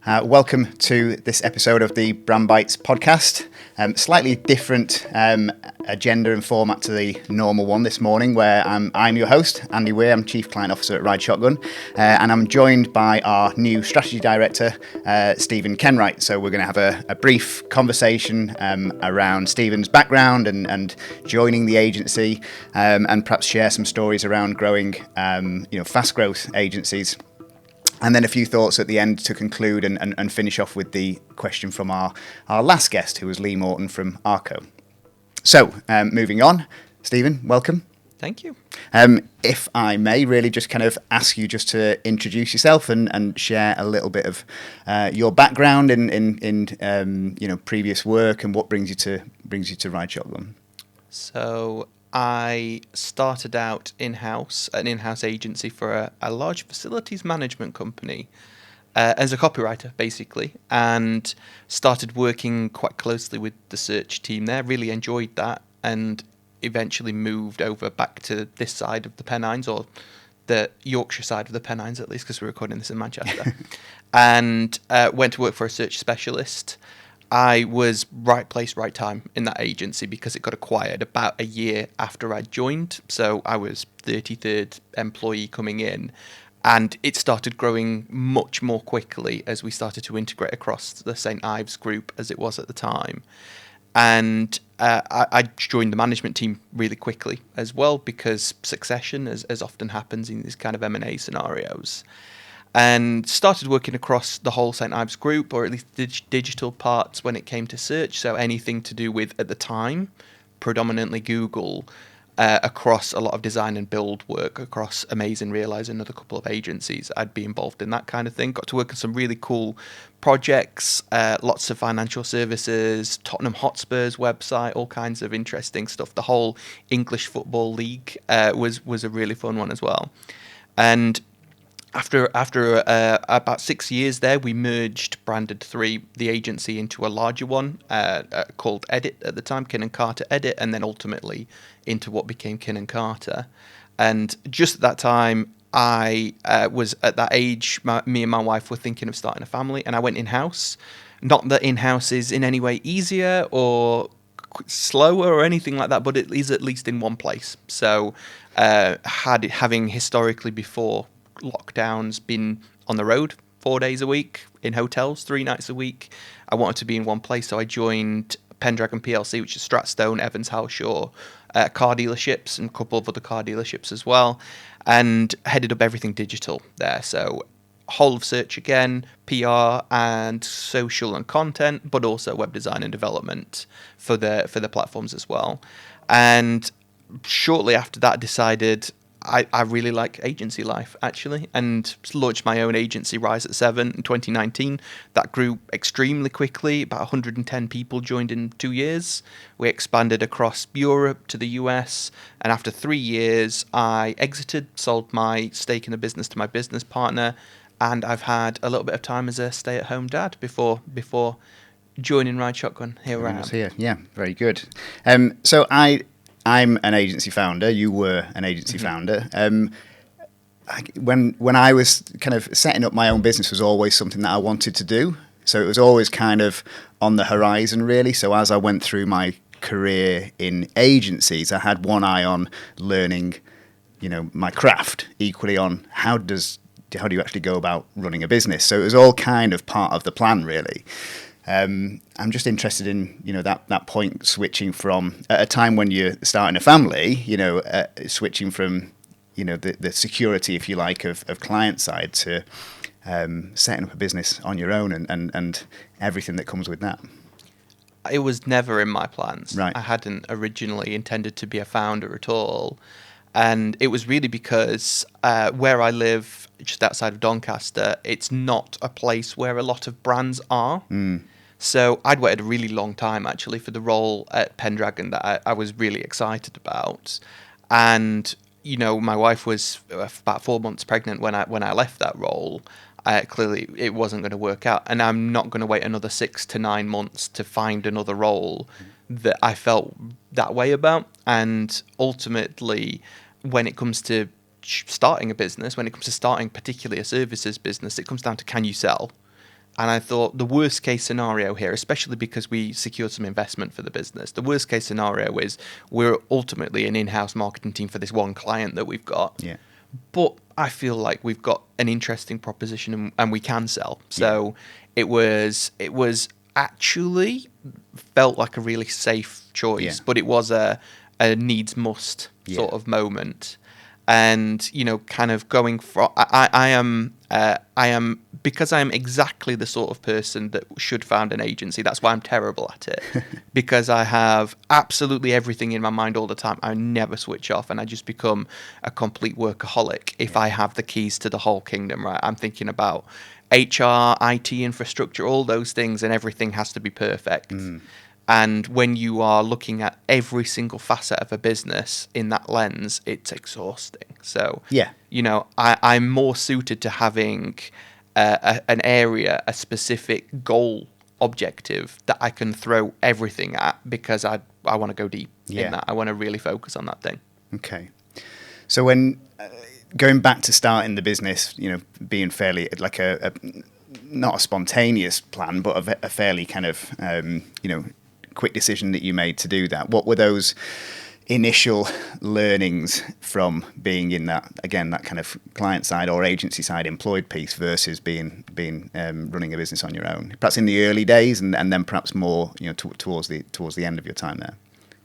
Welcome to this episode of the Brand Bites podcast. Slightly different agenda and format to the normal one this morning, where I'm your host, Andy Weir. I'm Chief Client Officer at Ride Shotgun, and I'm joined by our new Strategy Director, Stephen Kenwright. So we're going to have a brief conversation around Stephen's background and joining the agency, and perhaps share some stories around growing, fast growth agencies. And then a few thoughts at the end to conclude and finish off with the question from our last guest, who was Lee Morton from Arco. So, moving on, Stephen, welcome. Thank you. If I may really just kind of ask you just to introduce yourself and share a little bit of your background in previous work and what brings you to Ride Shotgun. So I started out an in-house agency for a large facilities management company as a copywriter, basically, and started working quite closely with the search team there. Really enjoyed that, and eventually moved over back to this side of the Pennines, or the Yorkshire side of the Pennines, at least, because we're recording this in Manchester, and went to work for a search specialist. I was right place, right time in that agency because it got acquired about a year after I joined. So I was 33rd employee coming in, and it started growing much more quickly as we started to integrate across the St. Ives group as it was at the time. And I joined the management team really quickly as well, because succession, as often happens in these kind of M&A scenarios. And started working across the whole St. Ives group, or at least digital parts when it came to search. So anything to do with, at the time, predominantly Google, across a lot of design and build work across Amazing Realize, another couple of agencies. I'd be involved in that kind of thing. Got to work on some really cool projects, lots of financial services, Tottenham Hotspur's website, all kinds of interesting stuff. The whole English Football League was a really fun one as well. And After about 6 years there, we merged Branded 3, the agency, into a larger one called Edit at the time, Kin & Carter Edit, and then ultimately into what became Kin & Carter. And just at that time, I was at that age, me and my wife were thinking of starting a family, and I went in-house. Not that in-house is in any way easier or slower or anything like that, but it is at least in one place. So having historically before lockdowns been on the road 4 days a week, in hotels 3 nights a week, I wanted to be in one place, so I joined Pendragon PLC, which is Stratstone, Evans Halshaw, car dealerships, and a couple of other car dealerships as well, and headed up everything digital there. So whole of search again, PR and social and content, but also web design and development for the platforms as well. And shortly after that, decided I really like agency life, actually, and launched my own agency, Rise at 7, in 2019. That grew extremely quickly. About 110 people joined in 2 years. We expanded across Europe to the US, and after 3 years, I exited, sold my stake in the business to my business partner, and I've had a little bit of time as a stay-at-home dad before joining Ride Shotgun. Here I am. Here. Yeah, very good. So I'm an agency founder. You were an agency founder. When I was kind of setting up my own business, was always something that I wanted to do. So it was always kind of on the horizon, really. So as I went through my career in agencies, I had one eye on learning, my craft. Equally on how do you actually go about running a business. So it was all kind of part of the plan, really. I'm just interested in, that point, switching from, at a time when you're starting a family, switching from, the security, if you like, of client side to setting up a business on your own and everything that comes with that. It was never in my plans. Right. I hadn't originally intended to be a founder at all. And it was really because where I live, just outside of Doncaster, it's not a place where a lot of brands are. So I'd waited a really long time, actually, for the role at Pendragon that I was really excited about. And, my wife was about 4 months pregnant when I left that role. Clearly, it wasn't going to work out. And I'm not going to wait another 6 to 9 months to find another role that I felt that way about. And ultimately, when it comes to starting a business, when it comes to starting particularly a services business, it comes down to, can you sell? And I thought the worst case scenario here, especially because we secured some investment for the business, the worst case scenario is we're ultimately an in-house marketing team for this one client that we've got. Yeah. But I feel like we've got an interesting proposition and we can sell. So Yeah. it was actually felt like a really safe choice, but it was a needs must sort of moment. And kind of going from I am because I am exactly the sort of person that should found an agency. That's why I'm terrible at it, because I have absolutely everything in my mind all the time. I never switch off, and I just become a complete workaholic if I have the keys to the whole kingdom. Right, I'm thinking about HR, IT infrastructure, all those things, and everything has to be perfect. And when you are looking at every single facet of a business in that lens, it's exhausting. So, I'm more suited to having an area, a specific goal objective that I can throw everything at, because I want to go deep in that. I want to really focus on that thing. Okay. So when going back to starting the business, being fairly like a not a spontaneous plan, but a fairly kind of, quick decision that you made to do that. What were those initial learnings from being in that kind of client side or agency side employed piece versus being running a business on your own, perhaps in the early days and then perhaps more towards the end of your time there?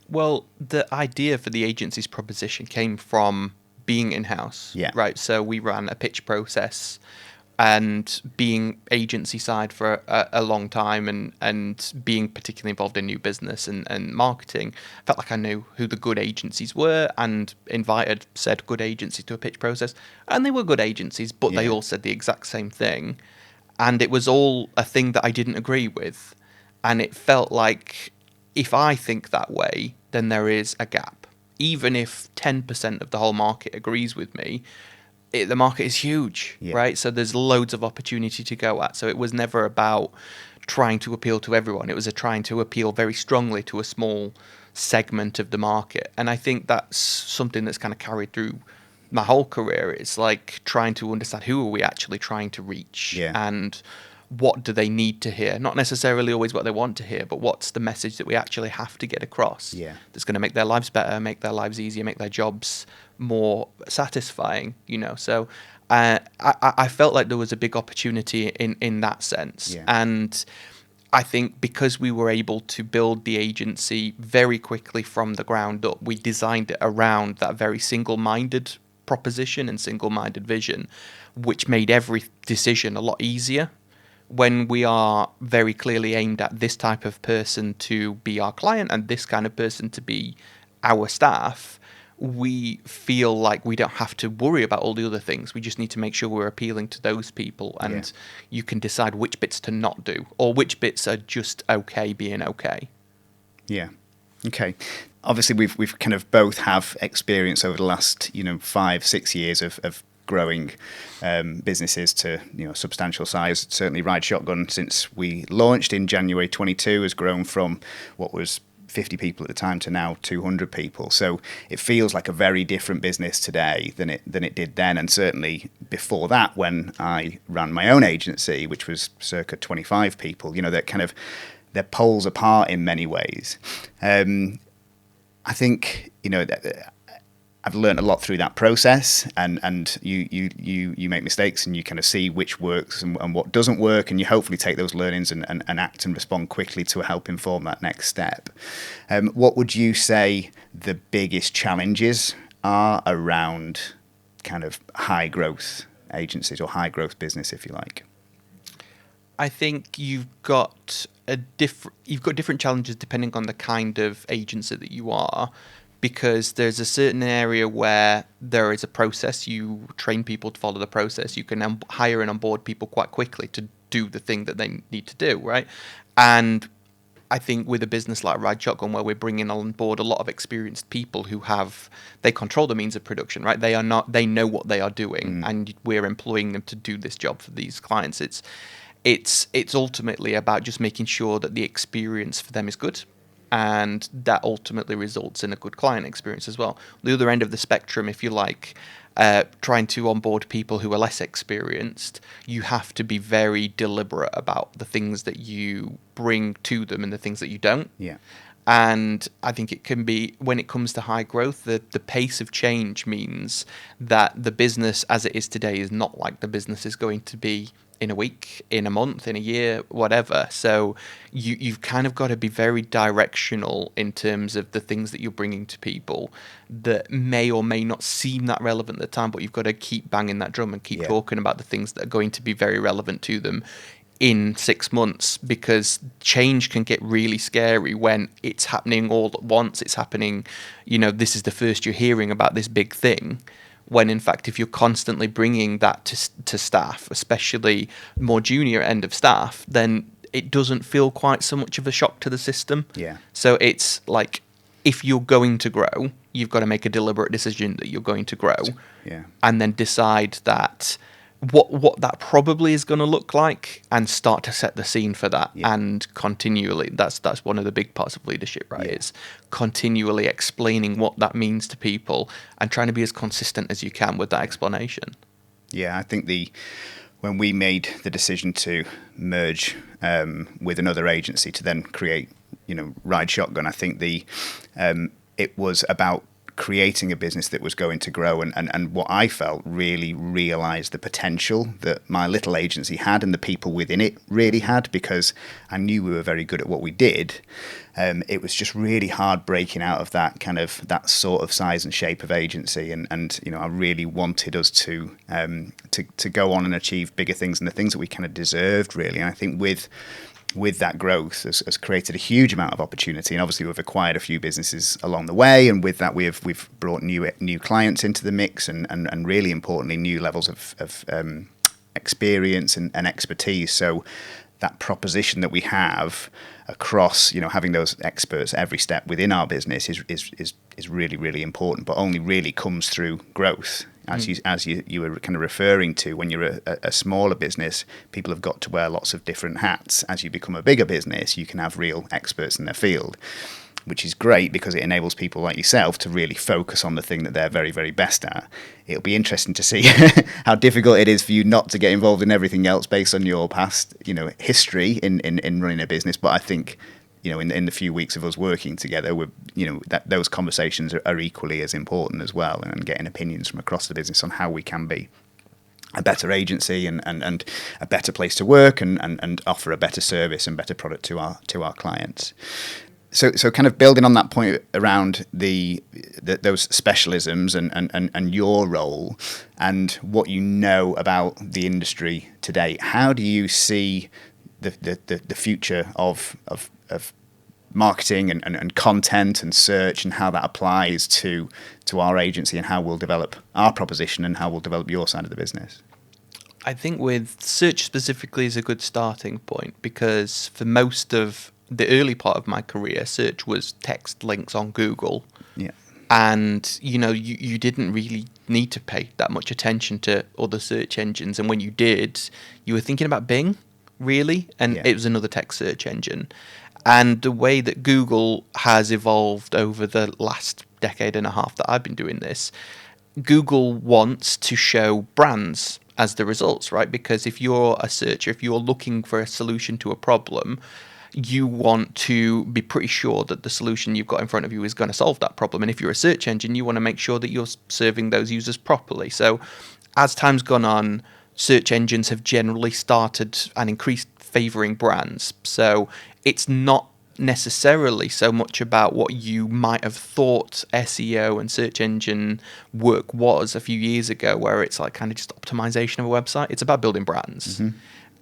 Well, the idea for the agency's proposition came from being in-house, right? So we ran a pitch process, and being agency side for a long time and being particularly involved in new business and marketing, I felt like I knew who the good agencies were and invited said good agencies to a pitch process. And they were good agencies, but they all said the exact same thing. And it was all a thing that I didn't agree with. And it felt like if I think that way, then there is a gap. Even if 10% of the whole market agrees with me, the market is huge, right? So there's loads of opportunity to go at. So it was never about trying to appeal to everyone. It was trying to appeal very strongly to a small segment of the market. And I think that's something that's kind of carried through my whole career. It's like trying to understand who are we actually trying to reach and what do they need to hear? Not necessarily always what they want to hear, but what's the message that we actually have to get across that's going to make their lives better, make their lives easier, make their jobs more satisfying, So I felt like there was a big opportunity in that sense. And I think because we were able to build the agency very quickly from the ground up, we designed it around that very single-minded proposition and single-minded vision, which made every decision a lot easier. When we are very clearly aimed at this type of person to be our client and this kind of person to be our staff, we feel like we don't have to worry about all the other things. We just need to make sure we're appealing to those people, and you can decide which bits to not do or which bits are just okay being okay. Yeah. Okay. Obviously, we've kind of both have experience over the last 5-6 years of growing businesses to substantial size. Certainly, Ride Shotgun, since we launched in January 22, has grown from what was 50 people at the time to now 200 people. So it feels like a very different business today than it did then, and certainly before that when I ran my own agency, which was circa 25 people. That kind of they're poles apart in many ways. I think that I've learned a lot through that process, and you make mistakes and you kind of see which works and what doesn't work, and you hopefully take those learnings and act and respond quickly to help inform that next step. What would you say the biggest challenges are around kind of high growth agencies or high growth business, if you like? I think you've got different challenges depending on the kind of agency that you are. Because there's a certain area where there is a process, you train people to follow the process, you can hire and onboard people quite quickly to do the thing that they need to do, right? And I think with a business like Ride Shotgun, where we're bringing on board a lot of experienced people who they control the means of production, right? They know what they are doing, and we're employing them to do this job for these clients. It's ultimately about just making sure that the experience for them is good. And that ultimately results in a good client experience as well. The other end of the spectrum, if you like, trying to onboard people who are less experienced, you have to be very deliberate about the things that you bring to them and the things that you don't. Yeah. And I think it can be, when it comes to high growth, the pace of change means that the business as it is today is not like the business is going to be in a week, in a month, in a year, whatever. So you've kind of got to be very directional in terms of the things that you're bringing to people that may or may not seem that relevant at the time, but you've got to keep banging that drum and keep talking about the things that are going to be very relevant to them in 6 months, because change can get really scary when it's happening all at once. It's happening, this is the first you're hearing about this big thing, when in fact, if you're constantly bringing that to staff, especially more junior end of staff, then it doesn't feel quite so much of a shock to the system. Yeah. So it's like, if you're going to grow, you've got to make a deliberate decision that you're going to grow, and then decide that what that probably is going to look like, and start to set the scene for that. And continually, that's one of the big parts of leadership, right? Is continually explaining what that means to people and trying to be as consistent as you can with that explanation. I think when we made the decision to merge with another agency to then create Ride Shotgun, I think it was about creating a business that was going to grow, and what I felt really realised the potential that my little agency had and the people within it really had, because I knew we were very good at what we did. It was just really hard breaking out of that sort of size and shape of agency, and I really wanted us to go on and achieve bigger things and the things that we kind of deserved, really. And I think with that growth has created a huge amount of opportunity, and obviously we've acquired a few businesses along the way, and with that we've brought new clients into the mix, and really importantly new levels of experience and expertise. So that proposition that we have across, having those experts every step within our business is really, really important, but only really comes through growth. As you were kind of referring to, when you're a smaller business, people have got to wear lots of different hats. As you become a bigger business, you can have real experts in their field, which is great because it enables people like yourself to really focus on the thing that they're very, very best at. It'll be interesting to see how difficult it is for you not to get involved in everything else based on your past, history in running a business. But I think, in the few weeks of us working together, that those conversations are equally as important as well, and getting opinions from across the business on how we can be a better agency and a better place to work and offer a better service and better product to our clients. So kind of building on that point around those specialisms and your role and what you know about the industry today, how do you see the future of marketing and content and search, and how that applies to our agency, and how we'll develop our proposition and how we'll develop your side of the business? I think with search specifically is a good starting point, because for most of the early part of my career, search was text links on Google. And you didn't really need to pay that much attention to other search engines, and when you did, you were thinking about Bing, really, and it was another text search engine. And the way that Google has evolved over the last decade and a half that I've been doing this, Google wants to show brands as the results, right? Because if you're a searcher, if you're looking for a solution to a problem, you want to be pretty sure that the solution you've got in front of you is going to solve that problem. And if you're a search engine, you want to make sure that you're serving those users properly. So as time's gone on, search engines have generally started and increased favouring brands. So it's not necessarily so much about what you might have thought SEO and search engine work was a few years ago, where it's like kind of just optimization of a website. It's about building brands.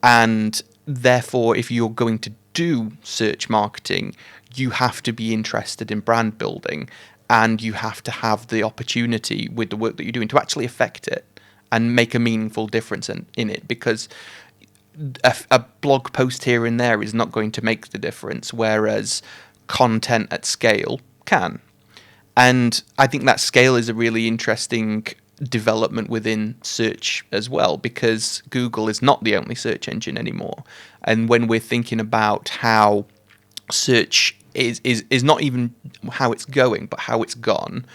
And therefore, if you're going to do search marketing, you have to be interested in brand building, and you have to have the opportunity with the work that you're doing to actually affect it and make a meaningful difference in it, because a blog post here and there is not going to make the difference, whereas content at scale can. And I think that scale is a really interesting development within search as well, because Google is not the only search engine anymore. And when we're thinking about how search is not even how it's going, but how it's gone,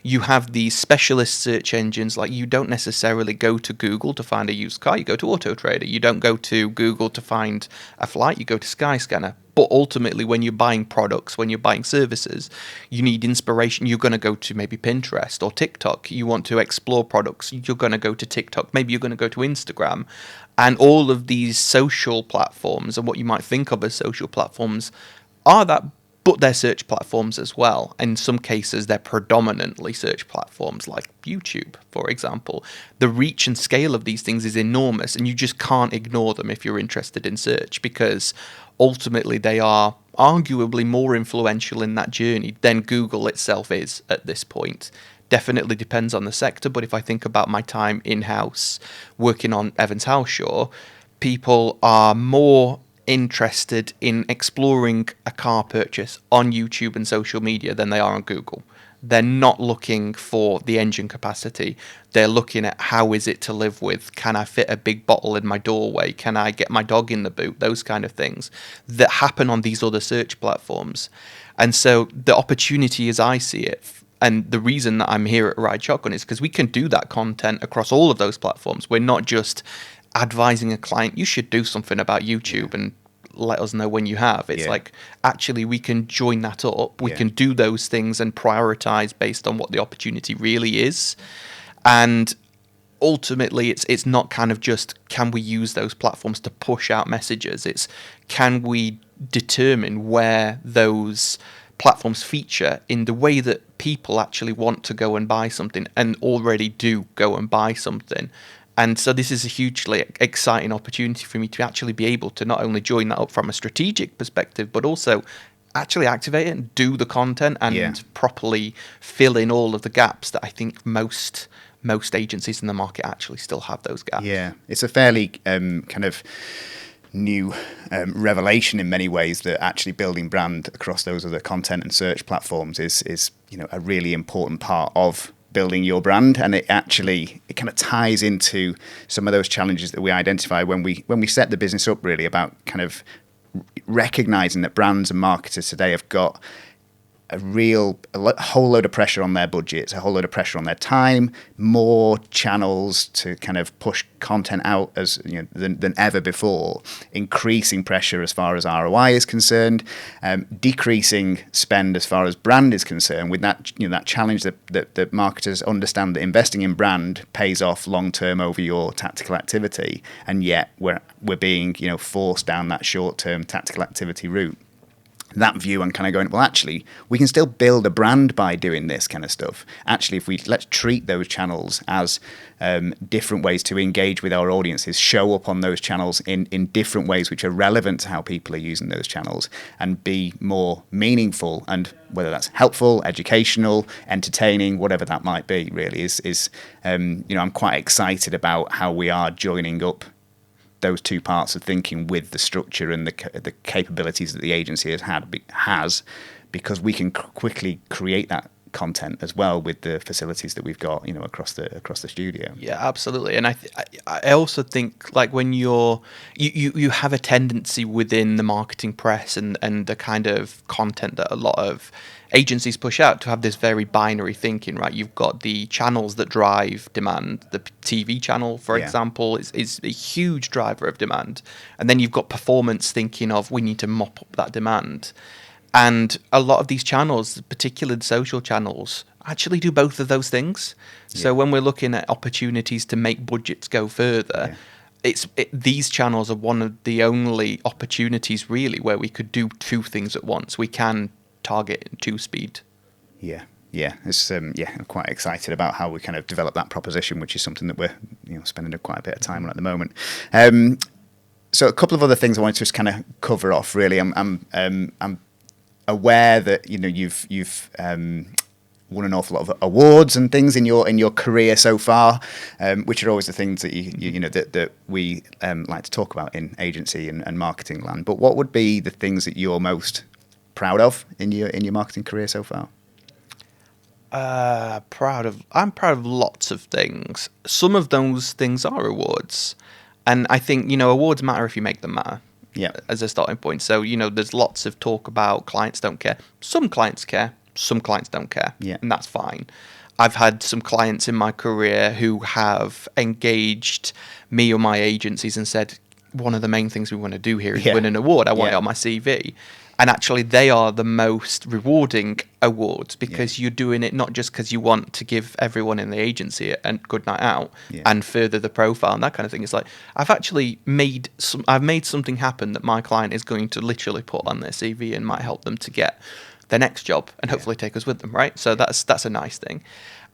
You have these specialist search engines, like you don't necessarily go to Google to find a used car, you go to Auto Trader. You don't go to Google to find a flight, you go to Skyscanner. But ultimately, when you're buying products, when you're buying services, you need inspiration. You're going to go to maybe Pinterest or TikTok. You want to explore products, you're going to go to TikTok. Maybe you're going to go to Instagram. And all of these social platforms and what you might think of as social platforms are that, but they're search platforms as well. In some cases, they're predominantly search platforms like YouTube, for example. The reach and scale of these things is enormous, and you just can't ignore them if you're interested in search, because ultimately they are arguably more influential in that journey than Google itself is at this point. Definitely depends on the sector, but if I think about my time in-house working on Evans Halshaw, people are more interested in exploring a car purchase on YouTube and social media than they are on Google. They're not looking for the engine capacity. They're looking at how is it to live with? Can I fit a big bottle in my doorway? Can I get my dog in the boot? Those kind of things that happen on these other search platforms. And so the opportunity as I see it, and the reason that I'm here at Ride Shotgun, is because we can do that content across all of those platforms. We're not just advising a client, you should do something about YouTube and let us know when you have. It's like, actually, we can join that up. We can do those things and prioritize based on what the opportunity really is. And ultimately, it's not kind of just, can we use those platforms to push out messages? It's, can we determine where those platforms feature in the way that people actually want to go and buy something and already do go and buy something. And so this is a hugely exciting opportunity for me to actually be able to not only join that up from a strategic perspective, but also actually activate it and do the content and properly fill in all of the gaps that I think most agencies in the market actually still have those gaps. Yeah, it's a fairly kind of new revelation in many ways that actually building brand across those other content and search platforms is a really important part of building your brand, and it kind of ties into some of those challenges that we identify when we set the business up, really, about kind of recognizing that brands and marketers today have got a whole load of pressure on their budgets, a whole load of pressure on their time, more channels to kind of push content out as than ever before, increasing pressure as far as ROI is concerned, decreasing spend as far as brand is concerned. With that, that challenge that marketers understand that investing in brand pays off long term over your tactical activity, and yet we're being forced down that short term tactical activity route. That view and kind of going, well, actually, we can still build a brand by doing this kind of stuff. Actually, let's treat those channels as different ways to engage with our audiences, show up on those channels in different ways which are relevant to how people are using those channels, and be more meaningful, and whether that's helpful, educational, entertaining, whatever that might be, really is I'm quite excited about how we are joining up those two parts of thinking with the structure and the capabilities that the agency has, because we can quickly create that content as well with the facilities that we've got across the studio. Yeah, absolutely. And I also think, like, when you have a tendency within the marketing press and the kind of content that a lot of agencies push out to have this very binary thinking, right? You've got the channels that drive demand. The TV channel, for example, is a huge driver of demand. And then you've got performance thinking of, we need to mop up that demand. And a lot of these channels, particularly the social channels, actually do both of those things. So when we're looking at opportunities to make budgets go further, these channels are one of the only opportunities really where we could do two things at once. We can target two speed. It's I'm quite excited about how we kind of develop that proposition, which is something that we're spending quite a bit of time on at the moment. So a couple of other things I wanted to just kind of cover off. Really, I'm aware that you've won an awful lot of awards and things in your career so far, which are always the things that that we like to talk about in agency and marketing land. But what would be the things that you're most proud of in your marketing career so far? I'm proud of lots of things. Some of those things are awards, and I think awards matter if you make them matter. As a starting point. So there's lots of talk about clients don't care. Some clients care, some clients don't care, and that's fine. I've had some clients in my career who have engaged me or my agencies and said, one of the main things we want to do here is win an award. I want it on my CV. And actually, they are the most rewarding awards because you're doing it not just because you want to give everyone in the agency a good night out and further the profile and that kind of thing. It's like, I've actually made something happen that my client is going to literally put on their CV and might help them to get their next job and hopefully take us with them, right? So that's a nice thing.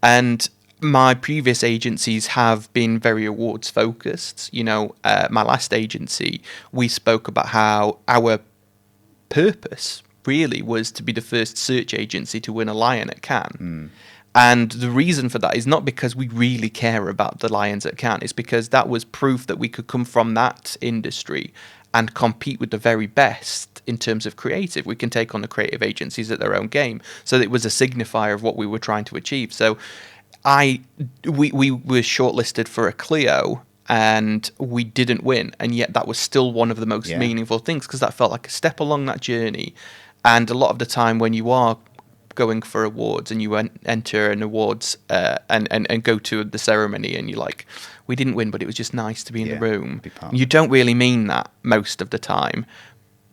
And my previous agencies have been very awards focused. My last agency, we spoke about how our purpose really was to be the first search agency to win a Lion at Cannes. And the reason for that is not because we really care about the Lions at Cannes, it's because that was proof that we could come from that industry and compete with the very best in terms of creative. We can take on the creative agencies at their own game. So it was a signifier of what we were trying to achieve. So we were shortlisted for a Clio and we didn't win, and yet that was still one of the most meaningful things because that felt like a step along that journey. And a lot of the time when you are going for awards and you enter an awards and go to the ceremony and you're like, we didn't win, but it was just nice to be in the room. You don't really mean that most of the time.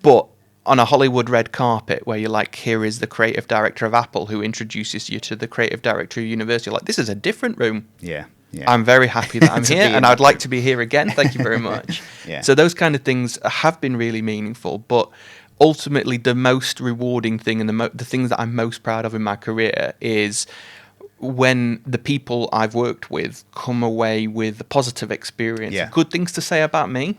But on a Hollywood red carpet where you're like, here is the creative director of Apple who introduces you to the creative director of university, you're like, this is a different room. Yeah. I'm very happy that I'm here and I'd like to be here again. Thank you very much. So those kind of things have been really meaningful. But ultimately, the most rewarding thing and the things that I'm most proud of in my career is when the people I've worked with come away with a positive experience, good things to say about me.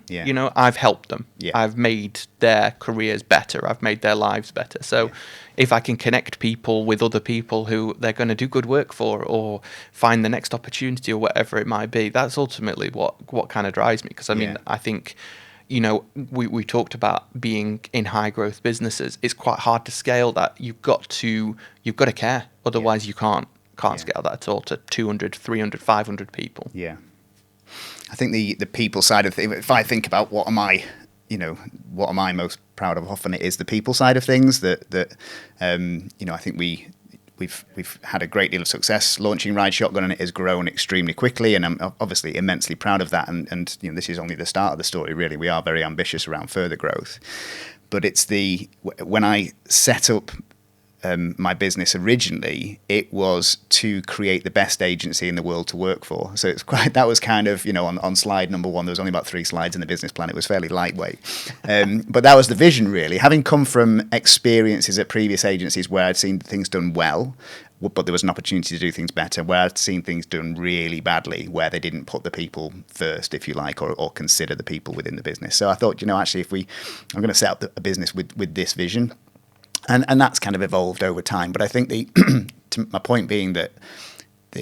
I've helped them. I've made their careers better. I've made their lives better. So if I can connect people with other people who they're going to do good work for or find the next opportunity or whatever it might be, that's ultimately what kind of drives me. Because I think, we talked about being in high growth businesses. It's quite hard to scale that. You've got to care. Otherwise you can't scale that at all to 200, 300, 500 people. Yeah. I think the people side of things, if I think about what am I most proud of, often it is the people side of things that I think we've had a great deal of success launching Ride Shotgun, and it has grown extremely quickly, and I'm obviously immensely proud of that. And this is only the start of the story, really. We are very ambitious around further growth. But it's when I set up my business originally, it was to create the best agency in the world to work for. So that was kind of, on slide number 1, there was only about 3 slides in the business plan. It was fairly lightweight. But that was the vision, really. Having come from experiences at previous agencies where I'd seen things done well, but there was an opportunity to do things better, where I'd seen things done really badly, where they didn't put the people first, if you like, or consider the people within the business. So I thought, actually, I'm going to set up a business with this vision. And that's kind of evolved over time. But I think my point being that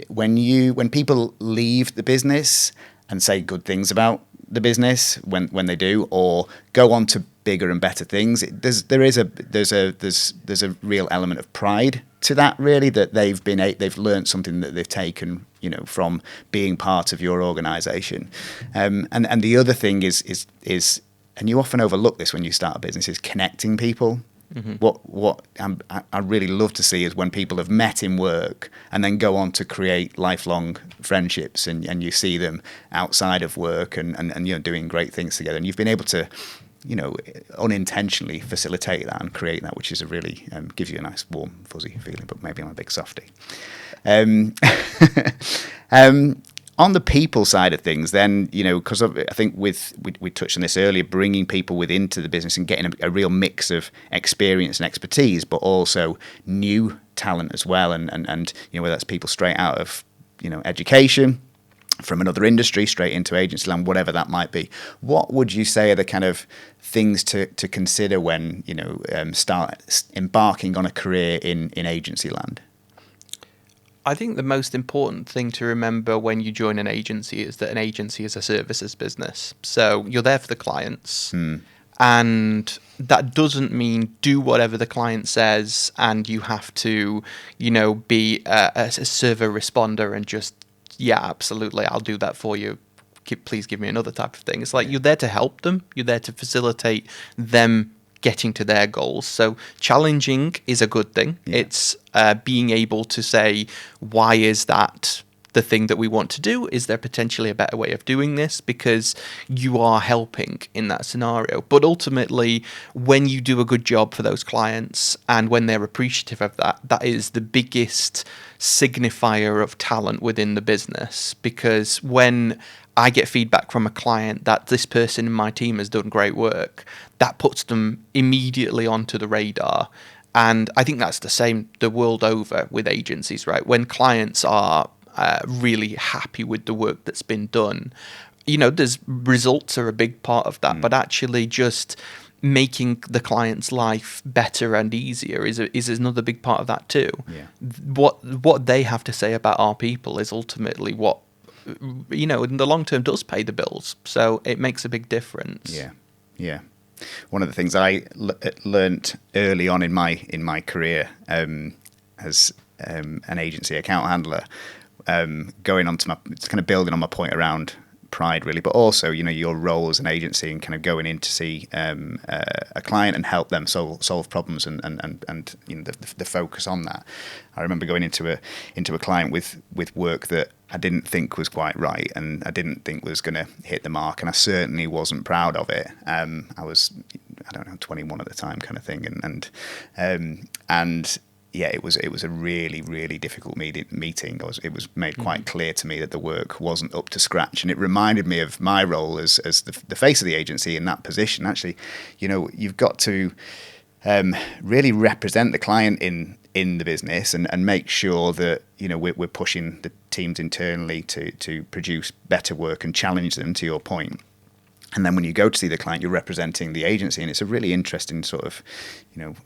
when people leave the business and say good things about the business when they do, or go on to bigger and better things, there's a real element of pride to that, really, that they've learned something that they've taken from being part of your organisation. And the other thing is and you often overlook this when you start a business, is connecting people. Mm-hmm. What I really love to see is when people have met in work and then go on to create lifelong friendships, and you see them outside of work and doing great things together, and you've been able to unintentionally facilitate that and create that, which is a really gives you a nice warm fuzzy feeling. But maybe I'm a big softie. On the people side of things, then, because I think we touched on this earlier, bringing people into the business and getting a real mix of experience and expertise, but also new talent as well, and whether that's people straight out of education, from another industry, straight into agency land, whatever that might be. What would you say are the kind of things to consider when start embarking on a career in agency land? I think the most important thing to remember when you join an agency is that an agency is a services business. So you're there for the clients, and that doesn't mean do whatever the client says and you have to, be a server responder and just, yeah, absolutely, I'll do that for you. Please give me another type of thing. It's like you're there to help them. You're there to facilitate them getting to their goals. So challenging is a good thing. Yeah. It's being able to say, why is that the thing that we want to do? Is there potentially a better way of doing this? Because you are helping in that scenario. But ultimately, when you do a good job for those clients and when they're appreciative of that, that is the biggest signifier of talent within the business. Because when I get feedback from a client that this person in my team has done great work, that puts them immediately onto the radar. And I think that's the same the world over with agencies, right? When clients are really happy with the work that's been done, there's results are a big part of that, but actually just making the client's life better and easier is another big part of that too. Yeah. What they have to say about our people is ultimately what, in the long term does pay the bills. So it makes a big difference. Yeah, yeah. One of the things I learnt early on in my career as an agency account handler, going on to it's kind of building on my point around pride really, but also your role as an agency and kind of going in to see a client and help them solve problems and the focus on that. I remember going into a client with work that I didn't think was quite right and I didn't think was going to hit the mark, and I certainly wasn't proud of it. I was 21 at the time kind of thing, and yeah, it was a really, really difficult meeting. It was made quite clear to me that the work wasn't up to scratch, and it reminded me of my role as the face of the agency in that position. Actually, you've got to really represent the client in the business and make sure that we're pushing the teams internally to produce better work and challenge them, to your point. And then when you go to see the client, you're representing the agency, and it's a really interesting sort of,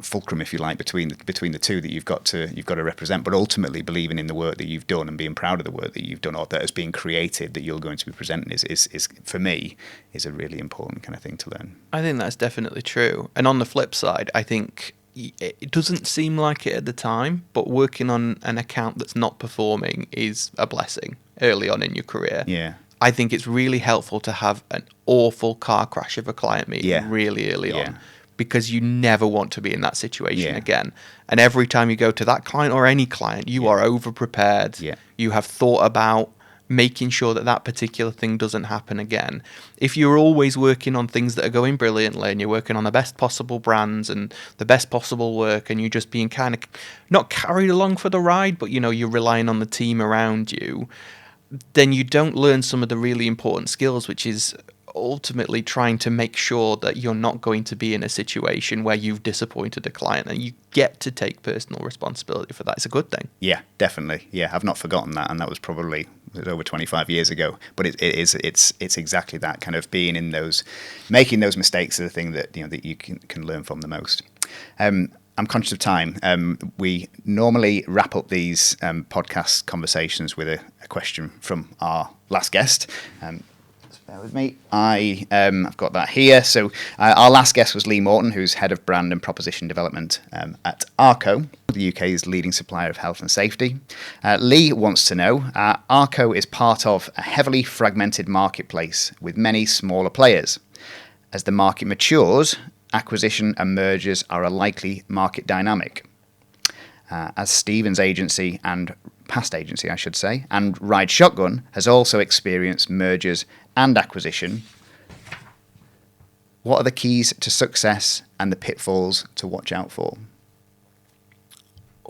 fulcrum, if you like, between the two that you've got to represent, but ultimately believing in the work that you've done and being proud of the work that you've done or that has been created that you're going to be presenting is for me is a really important kind of thing to learn. I think that's definitely true. And on the flip side, I think it doesn't seem like it at the time, but working on an account that's not performing is a blessing early on in your career. Yeah. I think it's really helpful to have an awful car crash of a client meeting really early on, because you never want to be in that situation again. And every time you go to that client or any client, you are over-prepared. Yeah. You have thought about making sure that particular thing doesn't happen again. If you're always working on things that are going brilliantly and you're working on the best possible brands and the best possible work, and you're just being kind of not carried along for the ride, but you're relying on the team around you, then you don't learn some of the really important skills, which is ultimately trying to make sure that you're not going to be in a situation where you've disappointed a client, and you get to take personal responsibility for that. It's a good thing. Yeah, definitely. Yeah, I've not forgotten that, and that was probably over 25 years ago. But it's exactly that kind of being in those, making those mistakes are the thing that that you can learn from the most. I'm conscious of time. We normally wrap up these podcast conversations with a question from our last guest. Just bear with me. I've got that here. So our last guest was Lee Morton, who's Head of Brand and Proposition Development at Arco, the UK's leading supplier of health and safety. Lee wants to know, Arco is part of a heavily fragmented marketplace with many smaller players. As the market matures, acquisition and mergers are a likely market dynamic. As Stephen's agency and past agency, I should say, and Ride Shotgun has also experienced mergers and acquisition. What are the keys to success and the pitfalls to watch out for?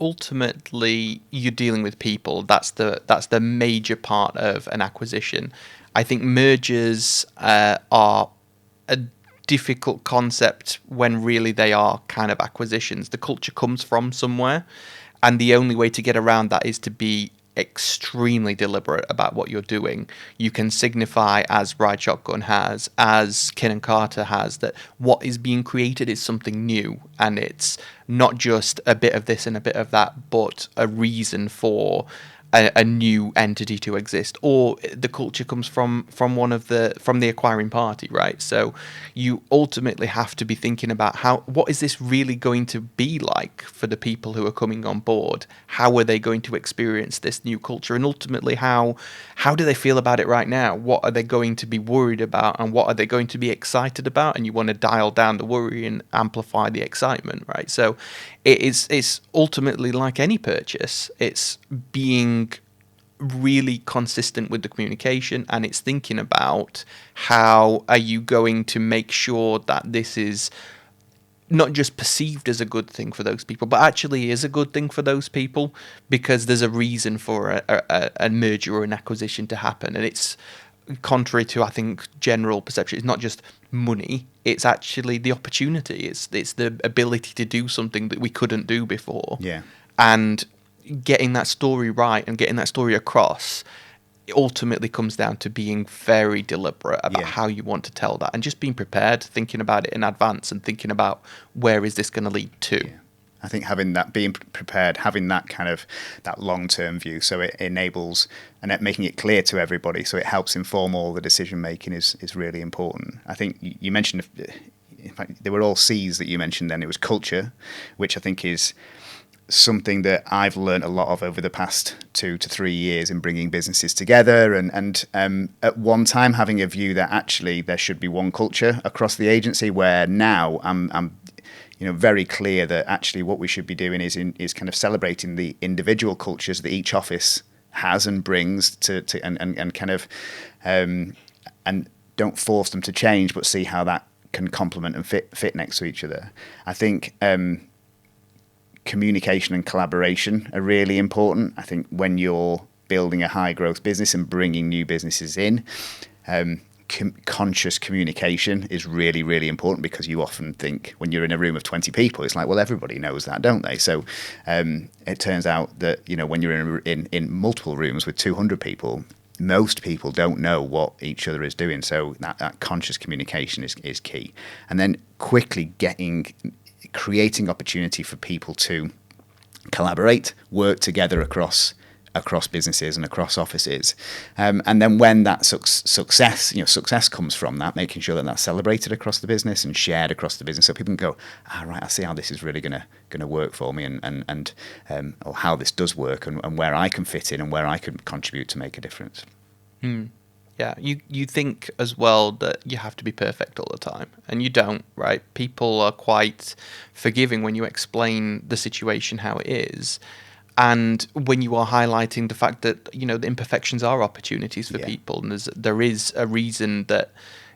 Ultimately, you're dealing with people. That's the major part of an acquisition. I think mergers are a difficult concept when really they are kind of acquisitions. The culture comes from somewhere, and the only way to get around that is to be extremely deliberate about what you're doing. You can signify, as Ride Shotgun has, as Kin and Carter has, that what is being created is something new, and it's not just a bit of this and a bit of that, but a reason for a new entity to exist, or the culture comes from the acquiring party, right? So you ultimately have to be thinking about what is this really going to be like for the people who are coming on board? How are they going to experience this new culture, and ultimately how do they feel about it right now? What are they going to be worried about, and what are they going to be excited about? And you want to dial down the worry and amplify the excitement, right? So it's ultimately like any purchase. It's being really consistent with the communication, and it's thinking about how are you going to make sure that this is not just perceived as a good thing for those people, but actually is a good thing for those people, because there's a reason for a merger or an acquisition to happen. And it's contrary to, I think, general perception. It's not just money, it's actually the opportunity. It's the ability to do something that we couldn't do before. Yeah. And getting that story right and getting that story across, it ultimately comes down to being very deliberate about how you want to tell that, and just being prepared, thinking about it in advance, and thinking about where is this going to lead to. Yeah. I think being prepared, having that kind of that long-term view, so it enables and making it clear to everybody, so it helps inform all the decision making is really important. I think you mentioned, in fact, they were all C's that you mentioned. Then it was culture, which I think is something that I've learned a lot of over the past 2 to 3 years in bringing businesses together, and at one time having a view that actually there should be one culture across the agency, where now I'm very clear that actually what we should be doing is kind of celebrating the individual cultures that each office has and brings and kind of and don't force them to change, but see how that can complement and fit next to each other. I think communication and collaboration are really important. I think when you're building a high growth business and bringing new businesses in, conscious communication is really, really important, because you often think when you're in a room of 20 people, it's like, well, everybody knows that, don't they? So it turns out that, when you're in multiple rooms with 200 people, most people don't know what each other is doing. So that conscious communication is key. And then quickly creating opportunity for people to collaborate, work together across businesses and across offices, and then when that success comes from that, making sure that that's celebrated across the business and shared across the business, so people can go, right, I see how this is really going to work for me, and or how this does work, and where I can fit in and where I can contribute to make a difference. Yeah, you think as well that you have to be perfect all the time, and you don't, right? People are quite forgiving when you explain the situation how it is, and when you are highlighting the fact that the imperfections are opportunities for people, and there is a reason that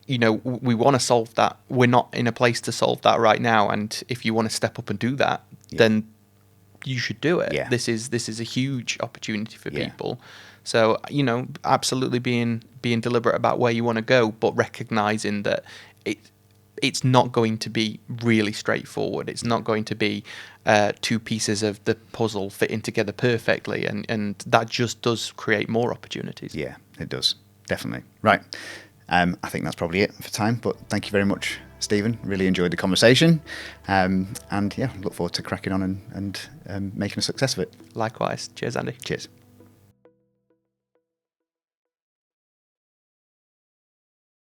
we want to solve that. We're not in a place to solve that right now, and if you want to step up and do that, then you should do it. Yeah. This is a huge opportunity for people. So absolutely being deliberate about where you want to go, but recognizing that it's not going to be really straightforward. It's not going to be two pieces of the puzzle fitting together perfectly, and that just does create more opportunities. Yeah, it does, definitely. Right. I think that's probably it for time, but thank you very much, Stephen. Really enjoyed the conversation, and look forward to cracking on and making a success of it. Likewise. Cheers, Andy. Cheers.